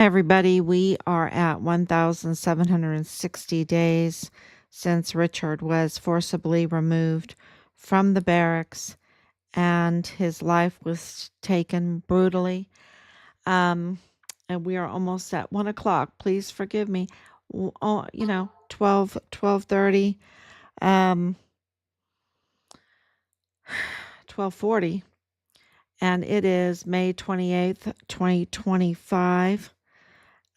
Everybody, we are at 1,760 days since Richard was forcibly removed from the barracks and his life was taken brutally. And we are almost at 1 o'clock. Please forgive me. 12:30, 12:40, and it is May 28th, 2025.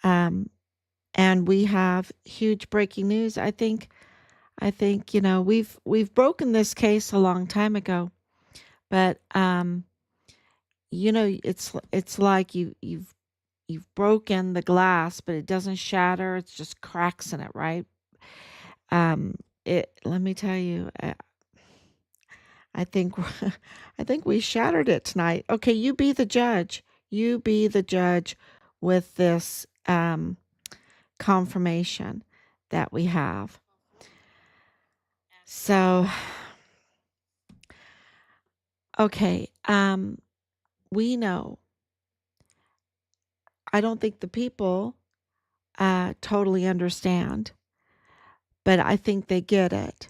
And we have huge breaking news. I think we've broken this case a long time ago, but it's like you've broken the glass, but it doesn't shatter. It's just cracks in it, right? Let me tell you, I think I think we shattered it tonight. Okay, you be the judge. You be the judge with this confirmation that we have. So, okay, we know. I don't think the people totally understand, but I think they get it.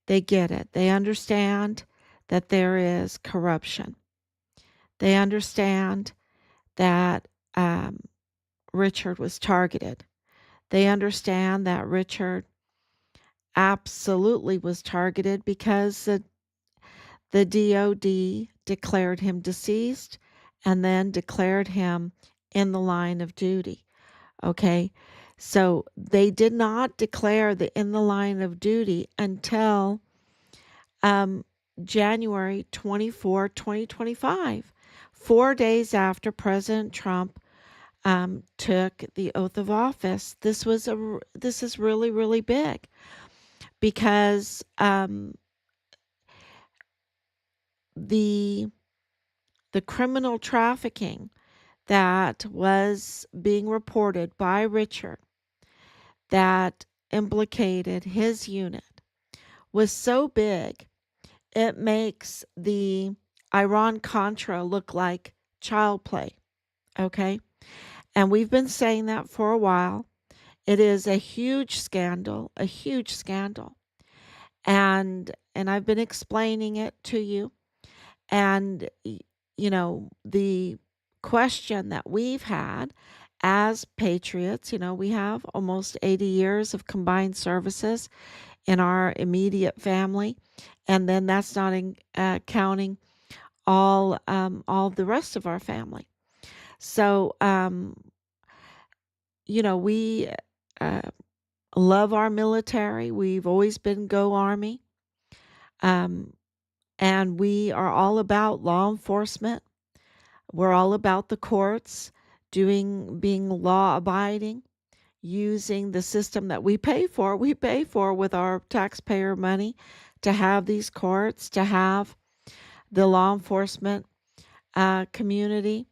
They get it. They understand that there is corruption. They understand that Richard was targeted. They understand that Richard absolutely was targeted because the DOD declared him deceased and then declared him in the line of duty. Okay, so they did not declare the in the line of duty until January 24, 2025, 4 days after President Trump took the oath of office. This is really, really big because the criminal trafficking that was being reported by Richard that implicated his unit was so big, it makes the Iran-Contra look like child play, okay? And we've been saying that for a while. It is a huge scandal, a huge scandal. And I've been explaining it to you. And, the question that we've had as patriots, we have almost 80 years of combined services in our immediate family. And then that's not counting all the rest of our family. So, we love our military. We've always been Go Army. And we are all about law enforcement. We're all about the courts, being law abiding, using the system that we pay for. We pay for with our taxpayer money to have these courts, to have the law enforcement community.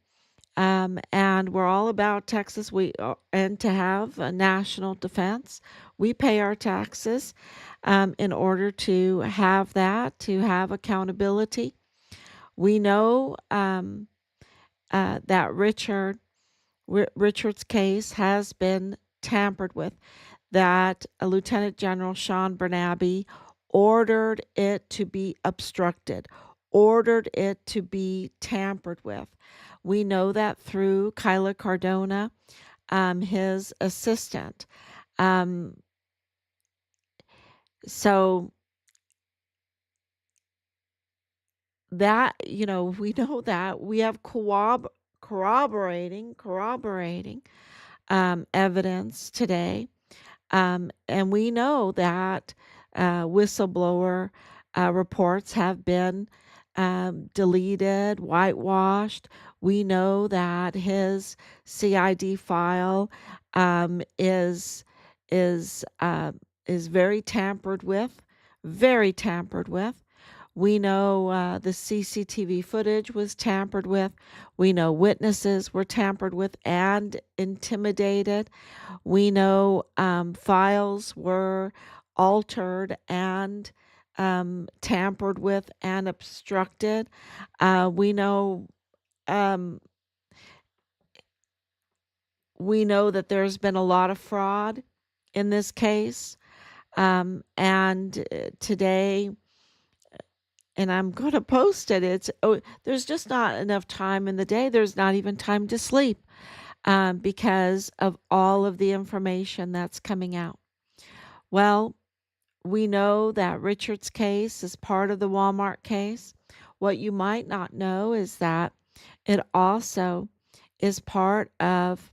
And we're all about Texas. And to have a national defense, we pay our taxes in order to have that, to have accountability. We know that Richard's case has been tampered with, that Lieutenant General Sean Bernabe ordered it to be obstructed, ordered it to be tampered with. We know that through Kyla Cardona, his assistant. So that, we know that we have corroborating evidence today. And we know that whistleblower reports have been deleted, whitewashed. We know that his CID file is very tampered with, very tampered with. We know the CCTV footage was tampered with. We know witnesses were tampered with and intimidated. We know files were altered and tampered with and obstructed. We know we know that there's been a lot of fraud in this case. And today, and I'm going to post it, there's just not enough time in the day. There's not even time to sleep because of all of the information that's coming out. Well, we know that Richard's case is part of the Walmart case. What you might not know is that it also is part of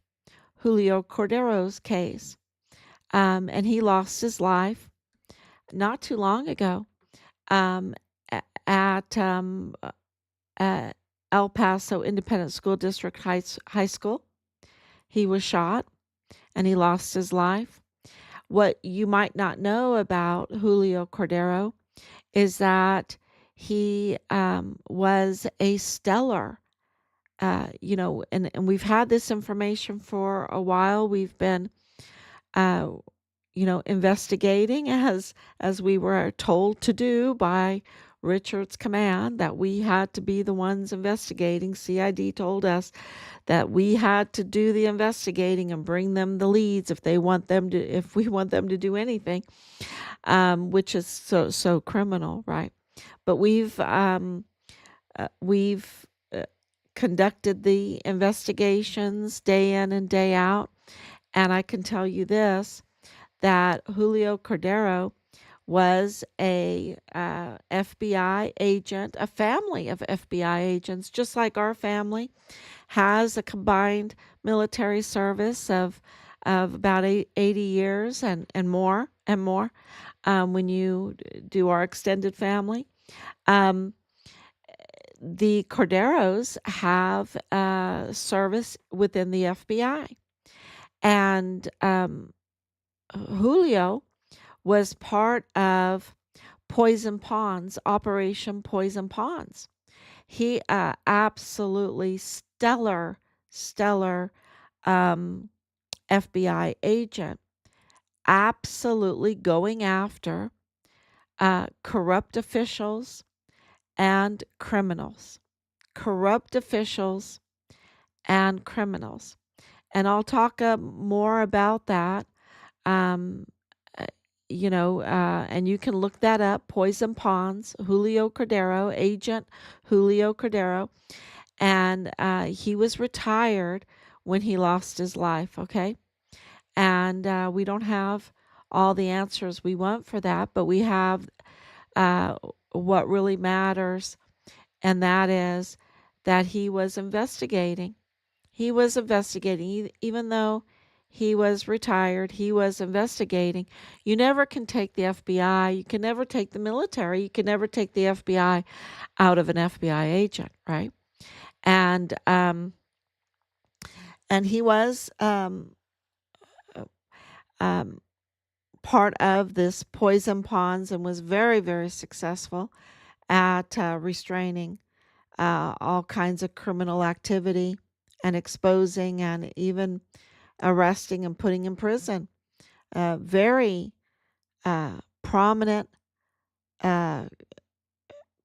Julio Cordero's case. And he lost his life not too long ago um, at El Paso Independent School District High School. He was shot and he lost his life. What you might not know about Julio Cordero is that he was a stellar, and we've had this information for a while. We've been, investigating as we were told to do by Richard's command, that we had to be the ones investigating. CID told us that we had to do the investigating and bring them the leads if we want them to do anything, which is so criminal, right? But we've conducted the investigations day in and day out, and I can tell you this, that Julio Cordero was a FBI agent. A family of FBI agents, just like our family, has a combined military service of about 80 years and more when you do our extended family. The Corderos have service within the FBI. And Julio was part of Poison Ponds, Operation Poison Ponds. He absolutely stellar FBI agent, absolutely going after corrupt officials and criminals. Corrupt officials and criminals. And I'll talk more about that. And you can look that up, Poison Ponds, Julio Cordero, Agent Julio Cordero. And he was retired when he lost his life, okay? And we don't have all the answers we want for that, but we have what really matters, and that is that he was investigating. He was investigating, even though he was retired, he was investigating. You never can take the FBI, you can never take the military, you can never take the FBI out of an FBI agent, right? And he was part of this Poison Ponds and was very, very successful at restraining all kinds of criminal activity and exposing and even arresting and putting in prison very prominent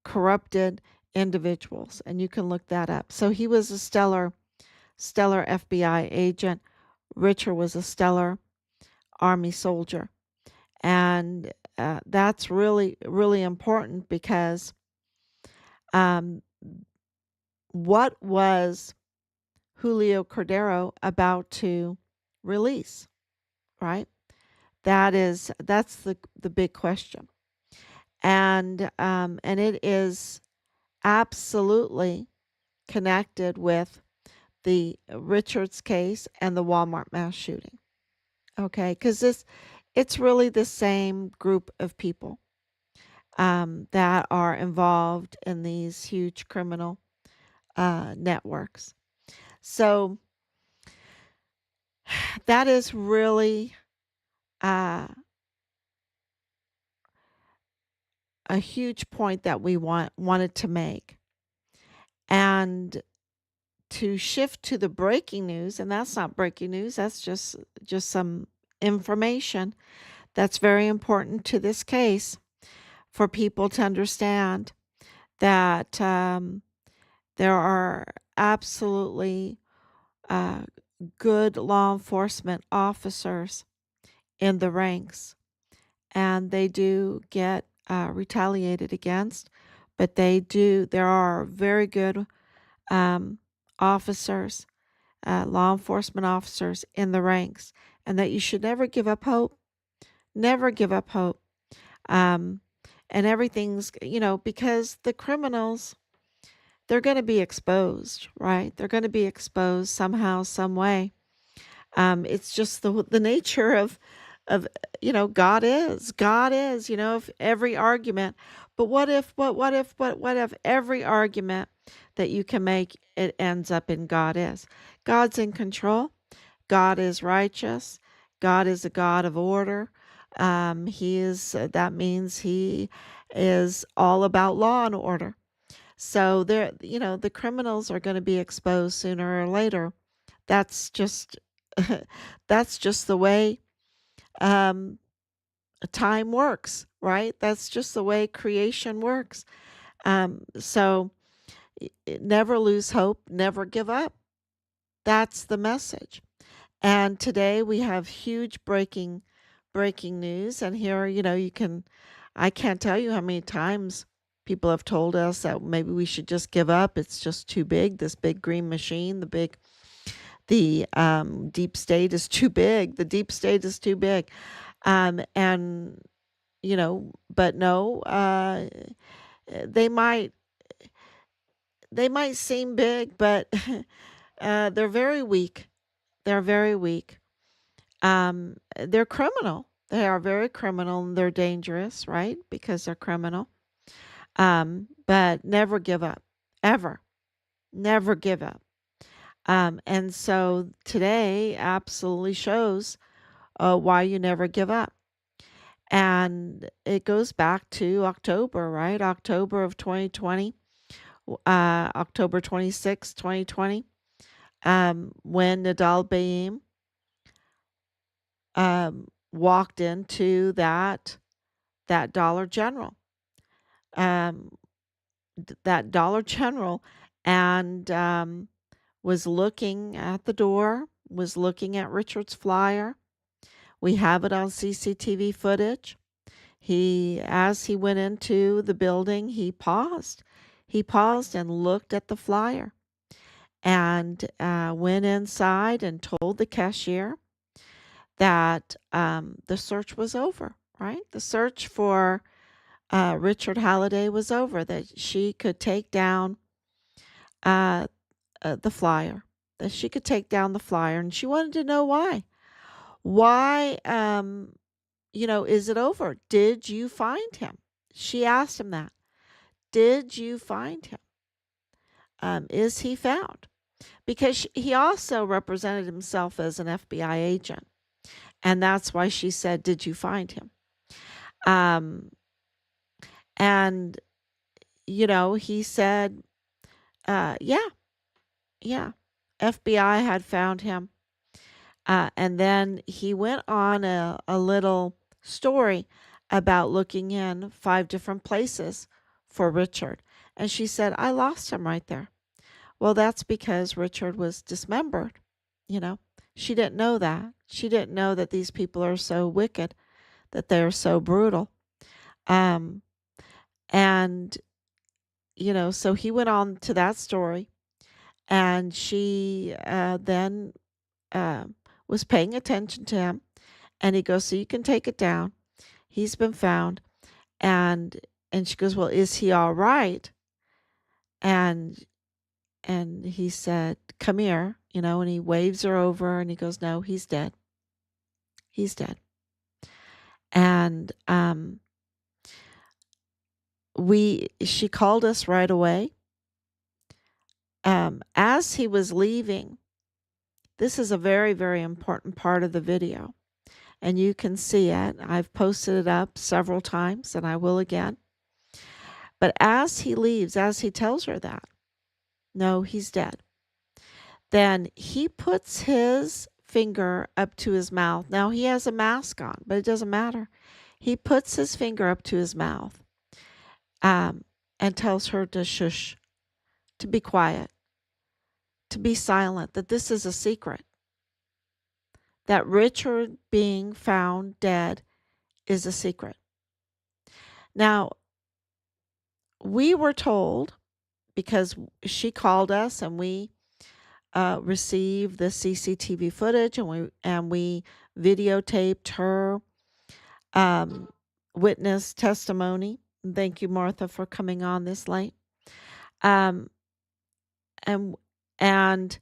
corrupted individuals. And you can look that up. So he was a stellar FBI agent. Richard was a stellar Army soldier. And that's really, really important because what was Julio Cordero about to release, right? That's the big question. And it is absolutely connected with the Richards case and the Walmart mass shooting. Okay, because it's really the same group of people that are involved in these huge criminal networks. So that is really a huge point that we wanted to make. And to shift to the breaking news, and that's not breaking news, that's just some information that's very important to this case for people to understand that there are absolutely good law enforcement officers in the ranks, and they do get retaliated against, but there are very good officers, law enforcement officers in the ranks, and that you should never give up hope. Never give up hope. Um, and everything's, because the criminals, they're going to be exposed, right? They're going to be exposed somehow, some way. It's just the nature of God is, if every argument. But what if every argument that you can make, it ends up in God is. God's in control. God is righteous. God is a God of order. That means he is all about law and order. So the criminals are going to be exposed sooner or later. That's just that's just the way um, time works, right? That's just the way creation works. So never lose hope, never give up. That's the message. And today we have huge breaking news. And here, I can't tell you how many times people have told us that maybe we should just give up. It's just too big. This big green machine, the deep state is too big. The deep state is too big. And, but no, they might, they might seem big, but they're very weak. They're very weak. They're criminal. They are very criminal and they're dangerous, right? Because they're criminal. But never give up. Ever. Never give up. And so today absolutely shows why you never give up. And it goes back to October, right? October of 2020, October 26, 2020, when Nidal Baem walked into that Dollar General, um, that Dollar General, and was looking at the door, was looking at Richard's flyer. We have it on CCTV footage. As he went into the building, he paused. He paused and looked at the flyer and went inside and told the cashier that the search was over, right? The search for Richard Halliday was over, that she could take down uh, the flyer, that she could take down the flyer. And she wanted to know why. Why, is it over? Did you find him? She asked him that. Did you find him? Is he found? Because he also represented himself as an FBI agent. And that's why she said, did you find him? And, he said, yeah, FBI had found him. And then he went on a little story about looking in 5 different places for Richard. And she said, I lost him right there. Well, that's because Richard was dismembered. She didn't know that. She didn't know that these people are so wicked, that they're so brutal. And, so he went on to that story. And she then was paying attention to him. And he goes, so you can take it down. He's been found. And she goes, well, is he all right? And he said, come here, and he waves her over and he goes, no, he's dead. He's dead. And she called us right away. As he was leaving, this is a very, very important part of the video. And you can see it. I've posted it up several times and I will again. But as he leaves, as he tells her that, no, he's dead, then he puts his finger up to his mouth. Now he has a mask on, but it doesn't matter. He puts his finger up to his mouth and tells her to shush, to be quiet, to be silent, that this is a secret. that Richard being found dead is a secret. Now, we were told, because she called us and we received the CCTV footage, and we videotaped her witness testimony. Thank you, Martha, for coming on this late. Um, and and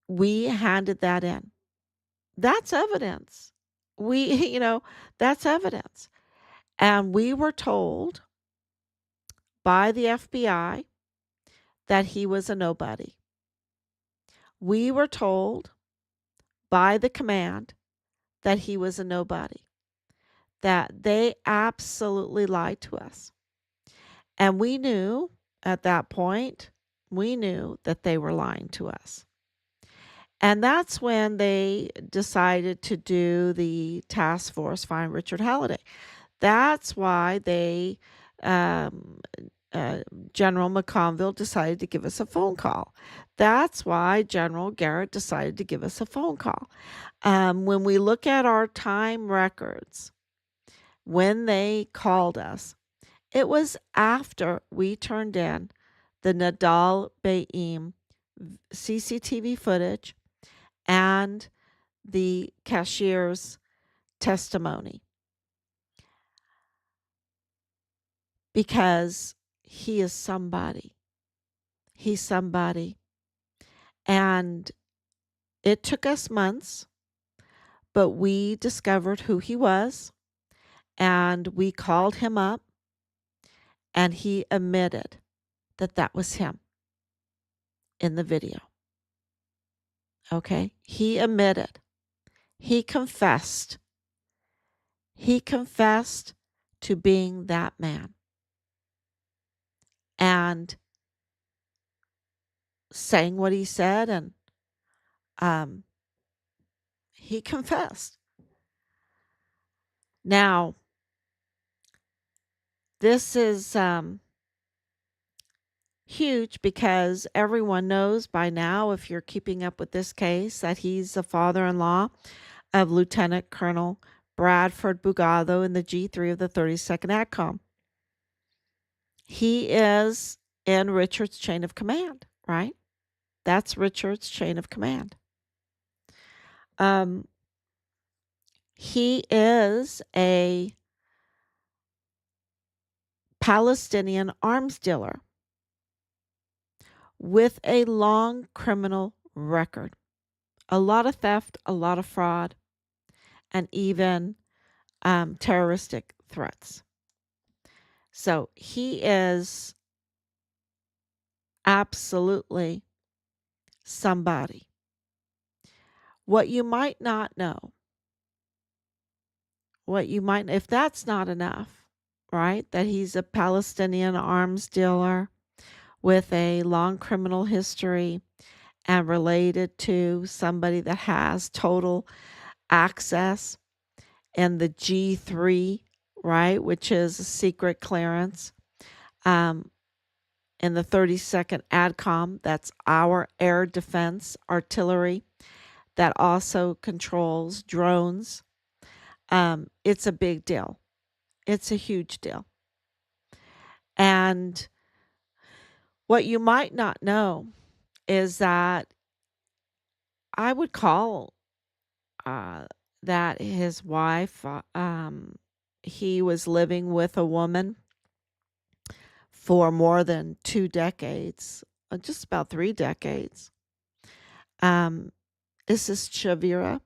we handed that in. That's evidence. That's evidence. And we were told by the FBI that he was a nobody. We were told by the command that he was a nobody, that they absolutely lied to us. And we knew at that point, we knew that they were lying to us. And that's when they decided to do the task force Find Richard Halliday. That's why they, General McConville decided to give us a phone call. That's why General Garrett decided to give us a phone call. When we look at our time records, when they called us, it was after we turned in the Nidal Baem CCTV footage and the cashier's testimony, because he is somebody. He's somebody. And it took us months, but we discovered who he was, and we called him up, and he admitted that that was him in the video. Okay? He admitted. He confessed. He confessed to being that man. And saying what he said, and he confessed. Now, this is huge, because everyone knows by now, if you're keeping up with this case, that he's the father-in-law of Lieutenant Colonel Bradford Bugado in the G3 of the 32nd ATCOM. He is in Richard's chain of command, right? That's Richard's chain of command. He is a Palestinian arms dealer with a long criminal record. A lot of theft, a lot of fraud, and even terroristic threats. So he is absolutely somebody. What you might not know, if that's not enough, right? That he's a Palestinian arms dealer with a long criminal history and related to somebody that has total access in the G3, right, which is a secret clearance, in the 32nd ADCOM. That's our air defense artillery that also controls drones. It's a big deal. It's a huge deal. And what you might not know is that I would call that his wife, he was living with a woman for more than 2 decades, just about 3 decades. This is Chavira.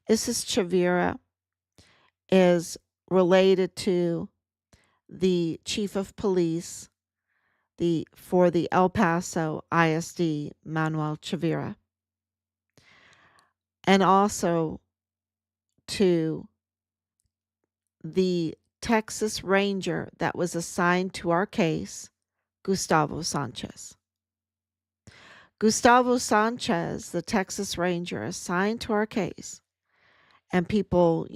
Chavira is related to the chief of police for the El Paso ISD, Manuel Chavira, and also to the Texas Ranger that was assigned to our case, Gustavo Sanchez. Gustavo Sanchez, the Texas Ranger assigned to our case, and people,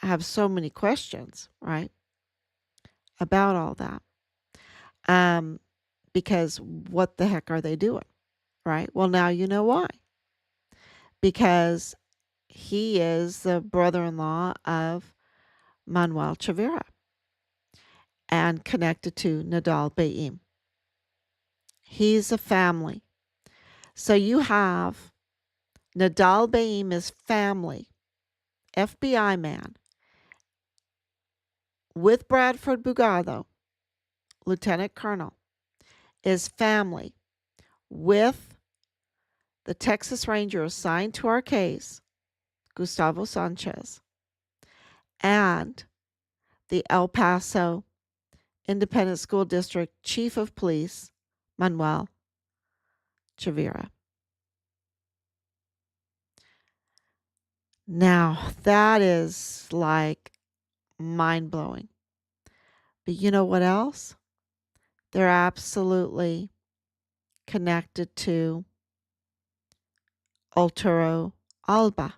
have so many questions, right, about all that. Because what the heck are they doing, right? Well, now you know why. because he is the brother-in-law of Manuel Chavira and connected to Nidal Baem. He's a family. So you have Nidal Baem is family, FBI man, with Bradford Bugado, Lieutenant Colonel, is family with the Texas Ranger assigned to our case, Gustavo Sanchez, and the El Paso Independent School District Chief of Police, Manuel Chavira. Now, that is like mind-blowing. But you know what else? They're absolutely connected to Arturo Alba.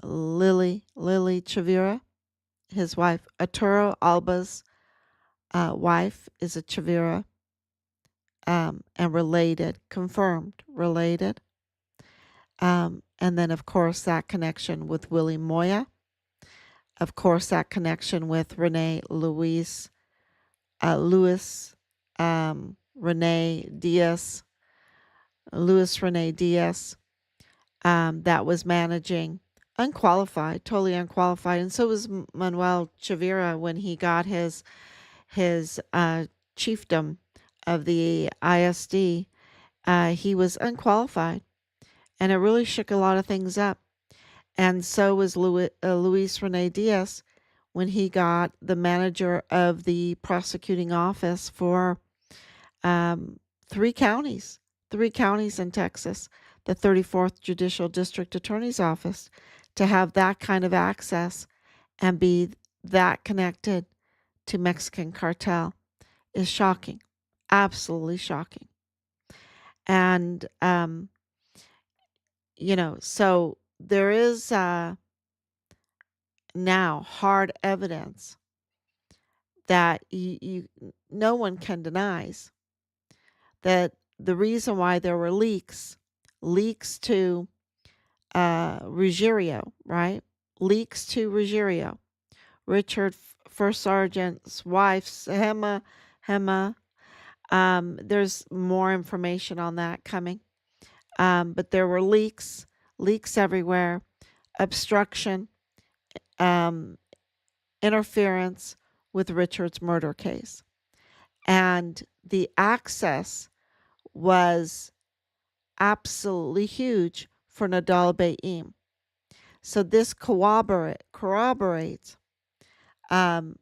Lily Chavira, his wife. Arturo Alba's wife is a Chavira, and related, confirmed related. And then, of course, that connection with Willie Moya. Of course, that connection with Renee Renee Diaz, that was managing unqualified, totally unqualified. And so was Manuel Chavira when he got his chiefdom of the ISD. He was unqualified, and it really shook a lot of things up. And so was Luis Rene Diaz when he got the manager of the prosecuting office for 3 counties in Texas, the 34th Judicial District Attorney's Office, to have that kind of access and be that connected to Mexican cartel is shocking, absolutely shocking. And, so there is now hard evidence that no one can deny that the reason why there were leaks to Ruggiero, right? Leaks to Ruggiero. Richard First Sergeant's wife's Gema. There's more information on that coming. But there were leaks everywhere, obstruction, interference with Richard's murder case. And the access was absolutely huge for Nidal Baem. So this corroborates not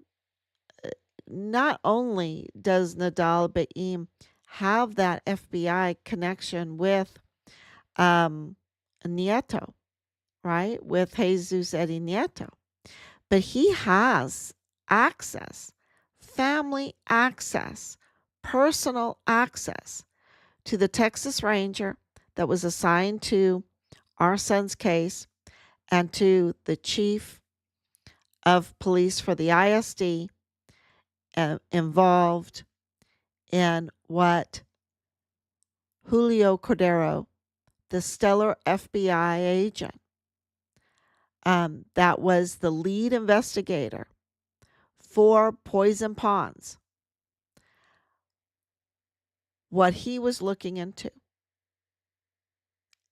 only does Nidal Baem have that FBI connection with Nieto, right? With Jesus Eddie Nieto, but he has access, family access, personal access to the Texas Ranger that was assigned to our son's case and to the chief of police for the ISD involved in what Julio Cordero, the stellar FBI agent, that was the lead investigator for Poison Ponds, what he was looking into.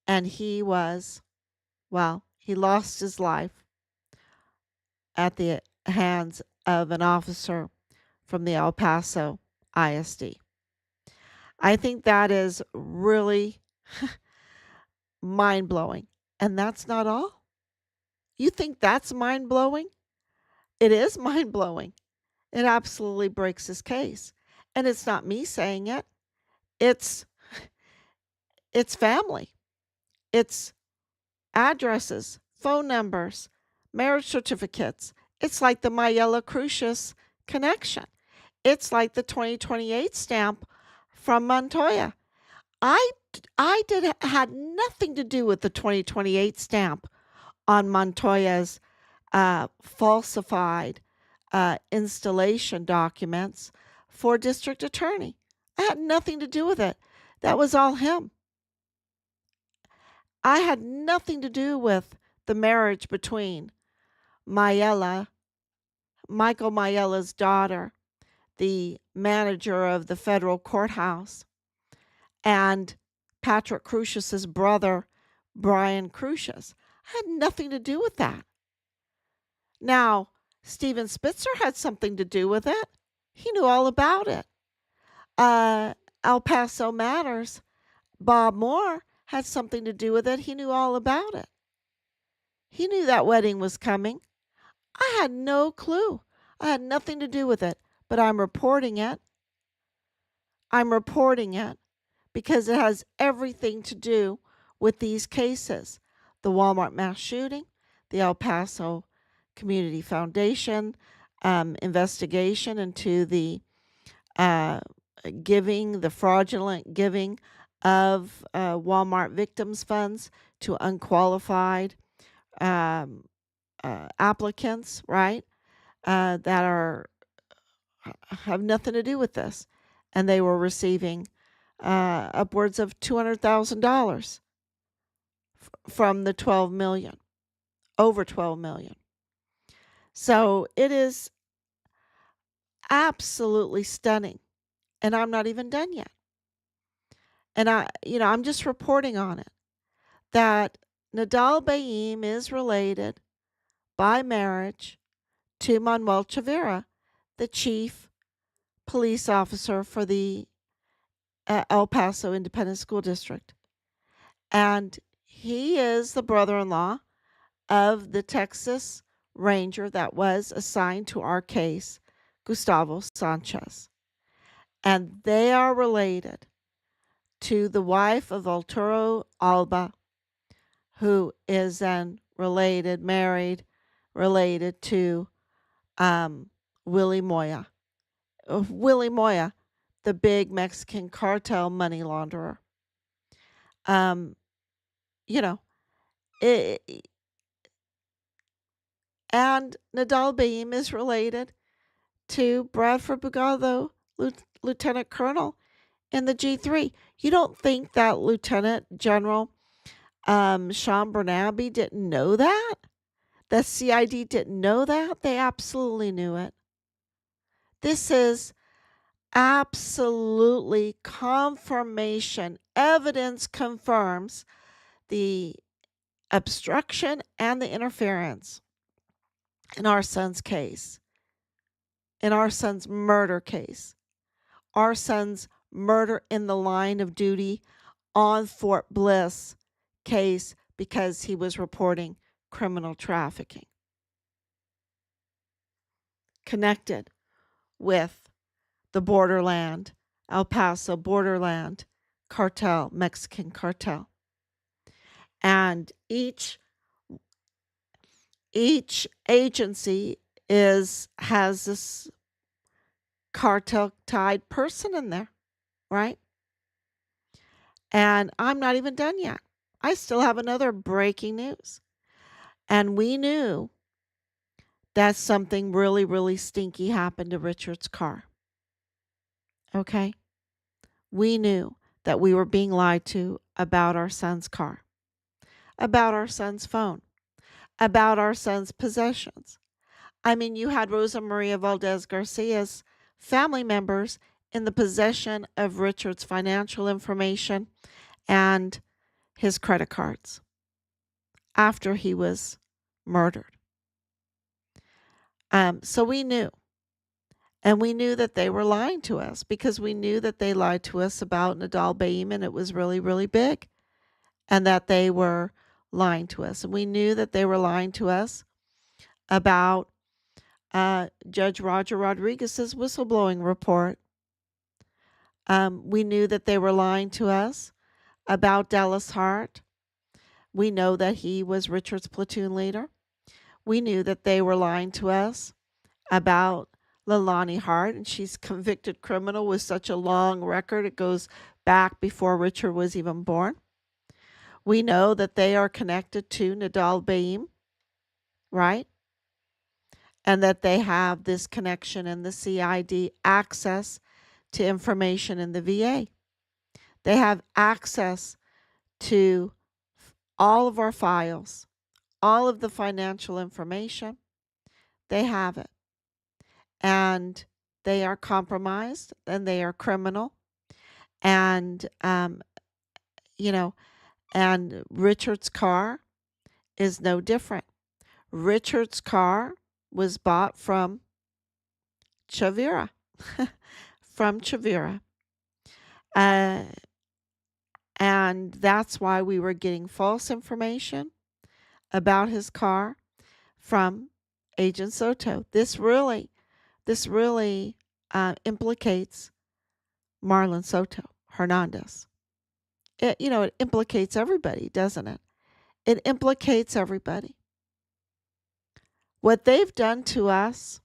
And he lost his life at the hands of an officer from the El Paso ISD. I think that is really mind-blowing. And that's not all. You think that's mind-blowing? It is mind-blowing. It absolutely breaks his case. And it's not me saying it. It's family. It's addresses, phone numbers, marriage certificates. It's like the Mayela Crucius connection. It's like the 2028 stamp from Montoya. I had nothing to do with the 2028 stamp on Montoya's falsified installation documents for district attorney. I had nothing to do with it. That was all him. I had nothing to do with the marriage between Michael Mayella's daughter, the manager of the federal courthouse, and Patrick Crusius's brother, Brian Crusius. I had nothing to do with that. Now, Steven Spitzer had something to do with it. He knew all about it. El Paso Matters, Bob Moore had something to do with it. He knew all about it. He knew that wedding was coming. I had no clue. I had nothing to do with it, but I'm reporting it. I'm reporting it because it has everything to do with these cases. The Walmart mass shooting, the El Paso Community Foundation investigation into the the fraudulent giving of Walmart victims funds to unqualified applicants, right? That have nothing to do with this, and they were receiving upwards of $200,000 from the 12 million, over 12 million. So it is absolutely stunning, and I'm not even done yet. And I'm just reporting on it that Nidal Baem is related by marriage to Manuel Chavira, the chief police officer for the El Paso Independent School District. And he is the brother-in-law of the Texas Ranger that was assigned to our case, Gustavo Sanchez. And they are related to the wife of Arturo Alba, who is then related to Willie Moya. Willie Moya, the big Mexican cartel money launderer. And Nidal Baem is related to Bradford Bugado, Lieutenant Colonel in the G3. You don't think that Lieutenant General Sean Bernabe didn't know that? The CID didn't know that? They absolutely knew it. This is absolutely confirmation. Evidence confirms the obstruction and the interference in our son's case, in our son's murder case, our son's murder in the line of duty on Fort Bliss case because he was reporting criminal trafficking connected with the borderland, El Paso borderland cartel, Mexican cartel. And each agency has this cartel-tied person in there, right? And I'm not even done yet. I still have another breaking news. And we knew that something really, really stinky happened to Richard's car. Okay? We knew that we were being lied to about our son's car, about our son's phone, about our son's possessions. I mean, you had Rosa Maria Valdez Garcia's family members in the possession of Richard's financial information and his credit cards after he was murdered. So we knew. And we knew that they were lying to us because we knew that they lied to us about Nidal Baem, and it was really, really big, and that they were lying to us. And we knew that they were lying to us about Judge Roger Rodriguez's whistleblowing report. We knew that they were lying to us about Dallas Hart. We know that he was Richard's platoon leader. We knew that they were lying to us about Leilani Hart, and she's a convicted criminal with such a long record. It goes back before Richard was even born. We know that they are connected to Nidal Baem, right? And that they have this connection in the CID, access to information in the VA. They have access to all of our files, all of the financial information. They have it. And they are compromised and they are criminal. And, and Richard's car is no different. Richard's car was bought from Chavira, from Chavira. And that's why we were getting false information about his car from Agent Soto. This really implicates Marlon Soto Hernandez. It implicates everybody, doesn't it? It implicates everybody. What they've done to us,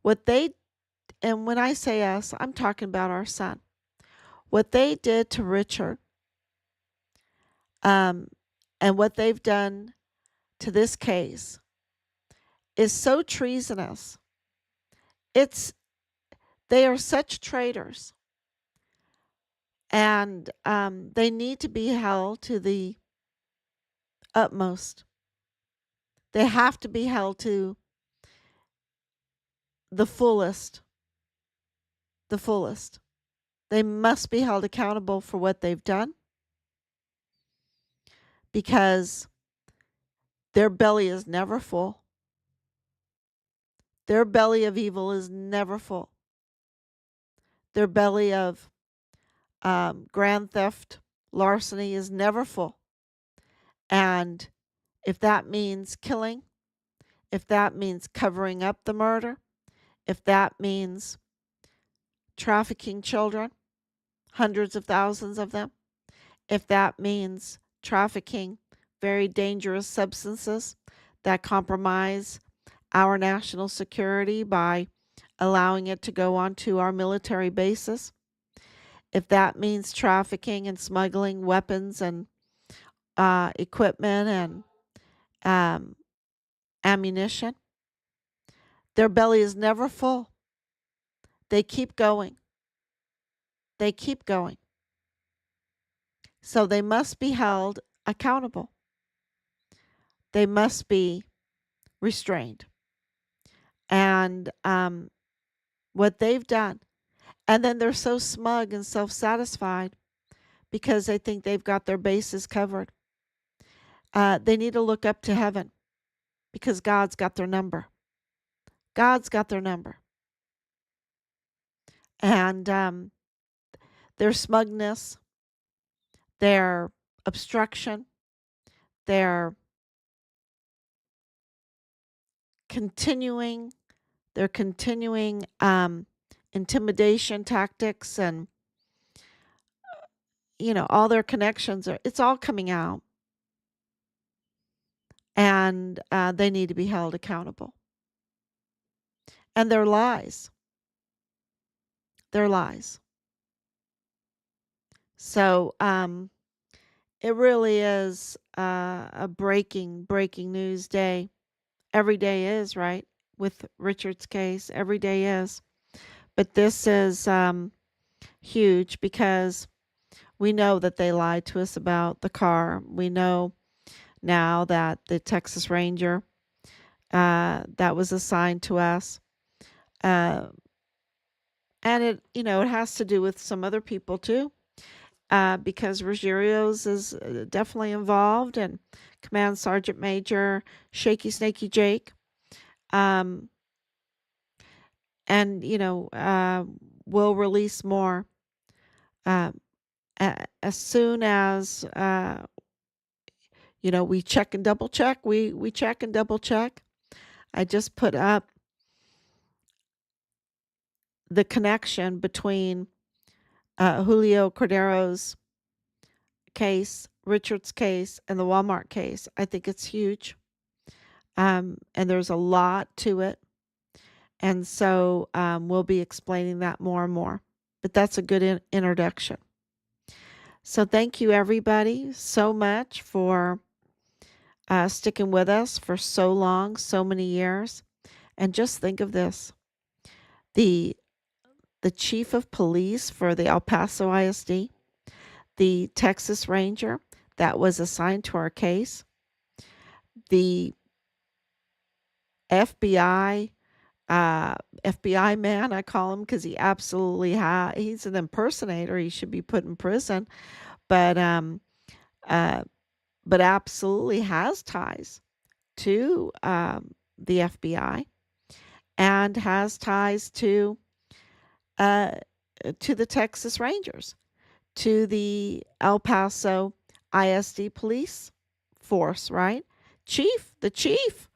and when I say us, I'm talking about our son. What they did to Richard, and what they've done to this case is so treasonous. They are such traitors, and they need to be held to the utmost. They have to be held to the fullest. The fullest. They must be held accountable for what they've done, because their belly is never full. Their belly of evil is never full. Their belly of grand theft, larceny is never full. And if that means killing, if that means covering up the murder, if that means trafficking children, hundreds of thousands of them, if that means trafficking very dangerous substances that compromise our national security by allowing it to go onto our military bases, if that means trafficking and smuggling weapons and equipment and ammunition, their belly is never full. They keep going. They keep going. So they must be held accountable. They must be restrained. And what they've done, and then they're so smug and self-satisfied because they think they've got their bases covered. They need to look up to heaven, because God's got their number. God's got their number. And their smugness, their obstruction, their continuing intimidation tactics, and all their connections it's all coming out, and they need to be held accountable. And their lies. So it really is a breaking news day. Every day is, right? With Richard's case, every day is. But this is huge, because we know that they lied to us about the car. We know now that the Texas Ranger that was assigned to us, and it has to do with some other people too, because Ruggerio's is definitely involved, and Command Sergeant Major Shaky Snaky Jake, and we'll release more as soon as we check and double check. We check and double check. I just put up the connection between Julio Cordero's case, Richard's case, and the Walmart case. I think it's huge. And there's a lot to it. And so we'll be explaining that more and more. But that's a good introduction. So thank you, everybody, so much for sticking with us for so long, so many years. And just think of this. The chief of police for the El Paso ISD, the Texas Ranger, that was assigned to our case. The FBI FBI man, I call him, because he absolutely he's an impersonator. He should be put in prison, but uh, but absolutely has ties to the FBI and has ties uh, to the Texas Rangers, to the El Paso ISD police force, right? The chief,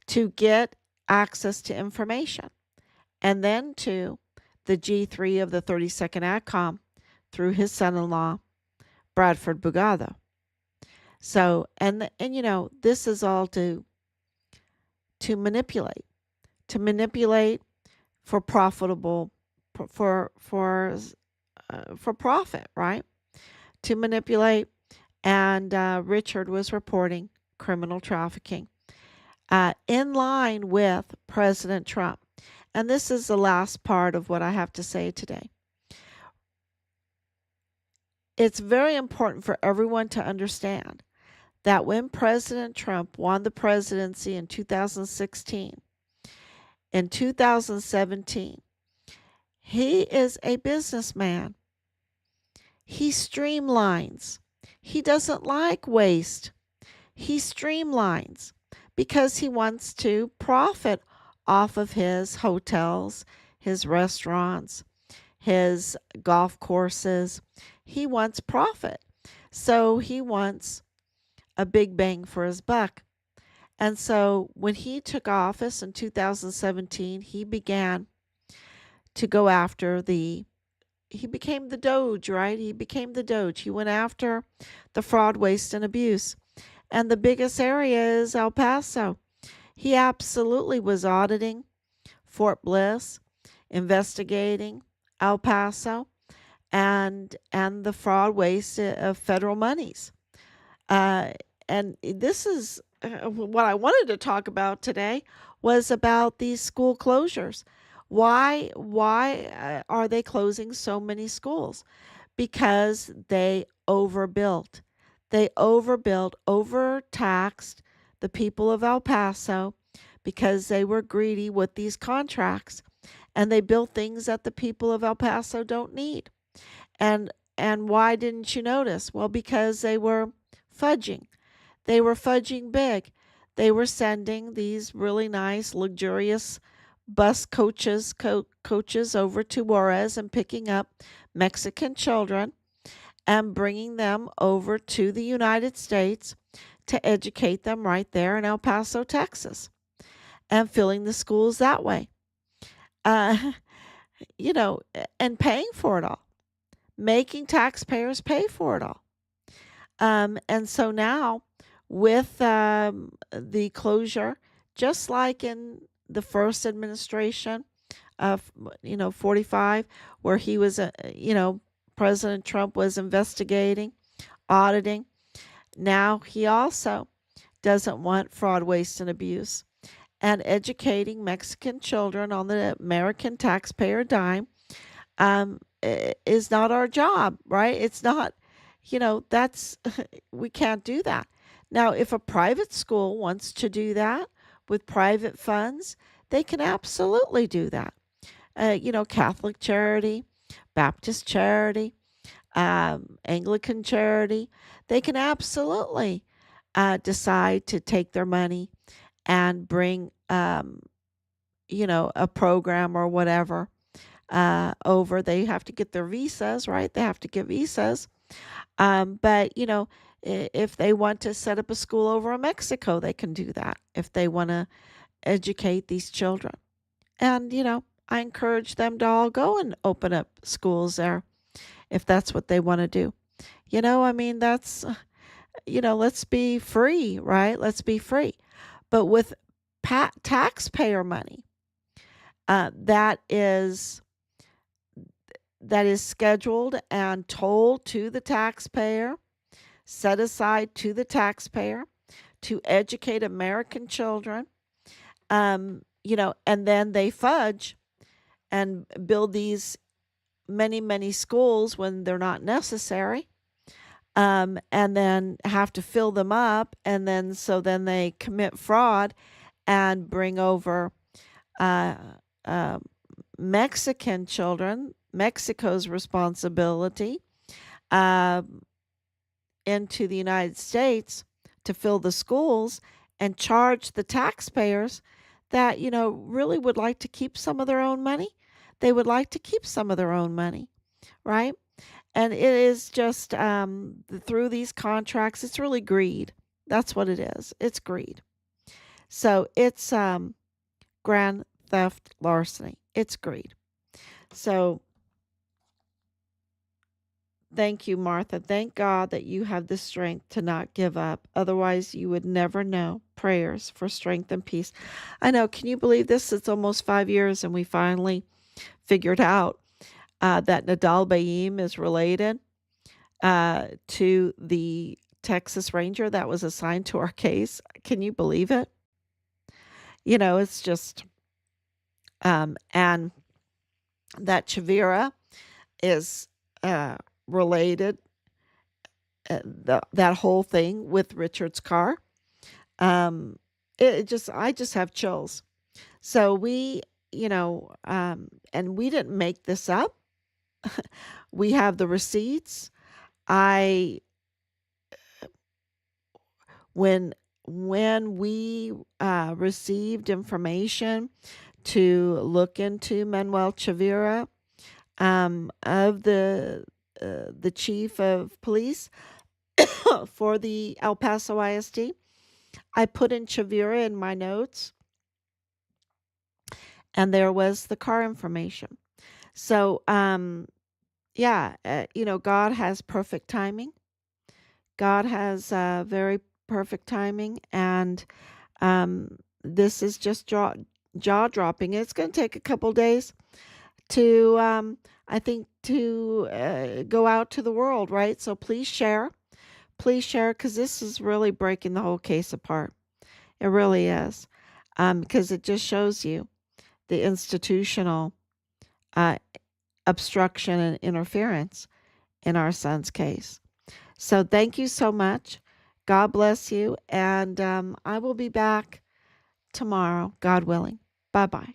to get access to information, and then to the G3 of the 32nd AdCom through his son-in-law, Bradford Bugado. So, and this is all to manipulate, for profitable, for profit, right? To manipulate. And Richard was reporting criminal trafficking in line with President Trump. And this is the last part of what I have to say today. It's very important for everyone to understand that when President Trump won the presidency in 2016, in 2017, he is a businessman. He streamlines. He doesn't like waste. He streamlines because he wants to profit off of his hotels, his restaurants, his golf courses. He wants profit. So he wants a big bang for his buck. And so when he took office in 2017, he began to go after he became the Doge, right? He became the Doge. He went after the fraud, waste, and abuse. And the biggest area is El Paso. He absolutely was auditing Fort Bliss, investigating El Paso, and the fraud, waste of federal monies. And this is what I wanted to talk about today, was about these school closures. Why are they closing so many schools? Because they overbuilt. They overtaxed the people of El Paso because they were greedy with these contracts, and they built things that the people of El Paso don't need. And why didn't you notice? Well, because they were fudging. They were fudging big. They were sending these really nice, luxurious bus coaches over to Juarez and picking up Mexican children and bringing them over to the United States to educate them right there in El Paso, Texas, and filling the schools that way. And paying for it all, making taxpayers pay for it all. And so now, with the closure, just like in the first administration of 45, where he was President Trump was investigating, auditing. Now he also doesn't want fraud, waste, and abuse, and educating Mexican children on the American taxpayer dime is not our job, right? It's not, that's we can't do that. Now, if a private school wants to do that with private funds, they can absolutely do that. Catholic charity, Baptist charity, Anglican charity, they can absolutely decide to take their money and bring, a program or whatever over. They have to get their visas, right? They have to get visas. But, if they want to set up a school over in Mexico, they can do that if they want to educate these children. And, I encourage them to all go and open up schools there if that's what they want to do. That's, let's be free, right? Let's be free. But with taxpayer money, that is scheduled and told to the taxpayer, set aside to the taxpayer to educate American children, and then they fudge and build these many, many schools when they're not necessary. and then have to fill them up, and then they commit fraud and bring over uh, uh, Mexican children, Mexico's responsibility, uh, into the United States to fill the schools and charge the taxpayers that, really would like to keep some of their own money. They would like to keep some of their own money, right? And it is just through these contracts, it's really greed. That's what it is. It's greed. So it's grand theft larceny. It's greed. So thank you, Martha. Thank God that you have the strength to not give up. Otherwise, you would never know. Prayers for strength and peace. I know. Can you believe this? It's almost 5 years, and we finally figured out that Nidal Baem is related to the Texas Ranger that was assigned to our case. Can you believe it? It's just, and that Chavira is related, that whole thing with Richard's car. I just have chills. So we, and we didn't make this up. We have the receipts. When we received information to look into Manuel Chavira, of the chief of police for the El Paso ISD, I put in Chavira in my notes, and there was the car information. So, God has perfect timing. God has very perfect timing, and this is just jaw-dropping. It's going to take a couple days to, I think, to go out to the world, right? So please share, because this is really breaking the whole case apart. It really is, because it just shows you the institutional obstruction and interference in our son's case. So thank you so much. God bless you, and I will be back tomorrow, God willing. Bye-bye.